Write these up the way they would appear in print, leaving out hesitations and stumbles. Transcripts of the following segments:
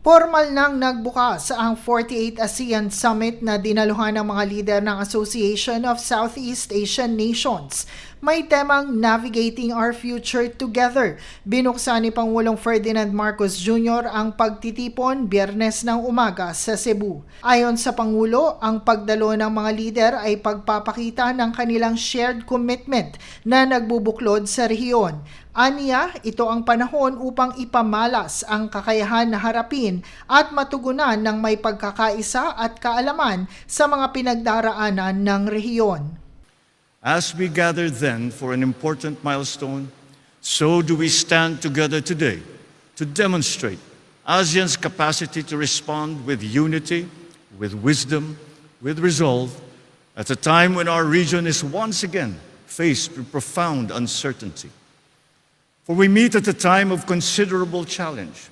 Formal nang nagbukas ang 48th ASEAN Summit na dinaluhan ng mga lider ng Association of Southeast Asian Nations. May temang Navigating Our Future Together. Binuksan ni Pangulong Ferdinand Marcos Jr. ang pagtitipon Biyernes ng umaga sa Cebu. Ayon sa Pangulo, ang pagdalo ng mga lider ay pagpapakita ng kanilang shared commitment na nagbubuklod sa rehiyon. Aniya, ito ang panahon upang ipamalas ang kakayahan na harapin at matugunan ng may pagkakaisa at kaalaman sa mga pinagdaraanan ng rehiyon. As we gather then for an important milestone, so do we stand together today to demonstrate ASEAN's capacity to respond with unity, with wisdom, with resolve, at a time when our region is once again faced with profound uncertainty. For we meet at a time of considerable challenge.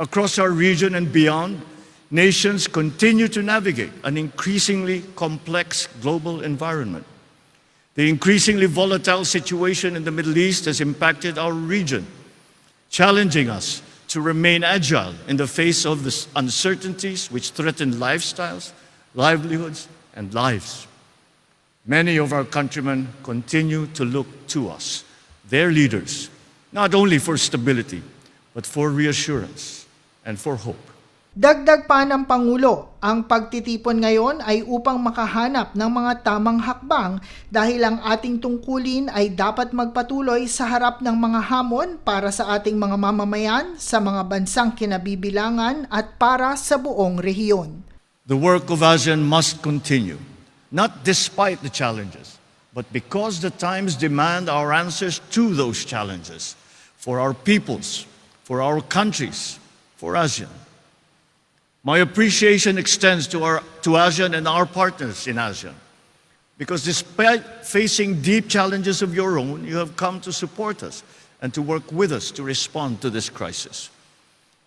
Across our region and beyond, nations continue to navigate an increasingly complex global environment. The increasingly volatile situation in the Middle East has impacted our region, challenging us to remain agile in the face of the uncertainties which threaten lifestyles, livelihoods, and lives. Many of our countrymen continue to look to us, their leaders, not only for stability, but for reassurance and for hope. Dagdag pa ng Pangulo, ang pagtitipon ngayon ay upang makahanap ng mga tamang hakbang dahil ang ating tungkulin ay dapat magpatuloy sa harap ng mga hamon para sa ating mga mamamayan, sa mga bansang kinabibilangan at para sa buong rehiyon. The work of ASEAN must continue, not despite the challenges, but because the times demand our answers to those challenges, for our peoples, for our countries, for ASEAN. My appreciation extends to ASEAN and our partners in ASEAN, because despite facing deep challenges of your own, you have come to support us and to work with us to respond to this crisis.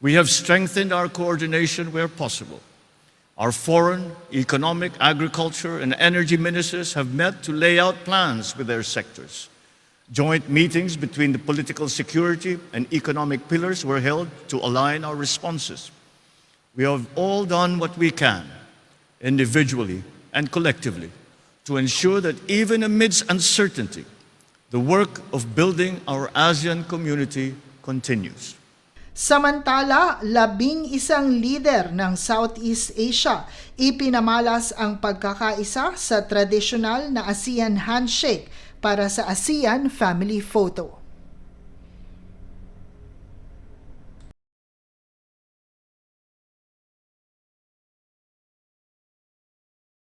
We have strengthened our coordination where possible. Our foreign, economic, agriculture, and energy ministers have met to lay out plans with their sectors. Joint meetings between the political security and economic pillars were held to align our responses. We have all done what we can, individually and collectively, to ensure that even amidst uncertainty, the work of building our ASEAN community continues. Samantala, 11 lider ng Southeast Asia ipinamalas ang pagkakaisa sa tradisyonal na ASEAN Handshake para sa ASEAN Family Photo.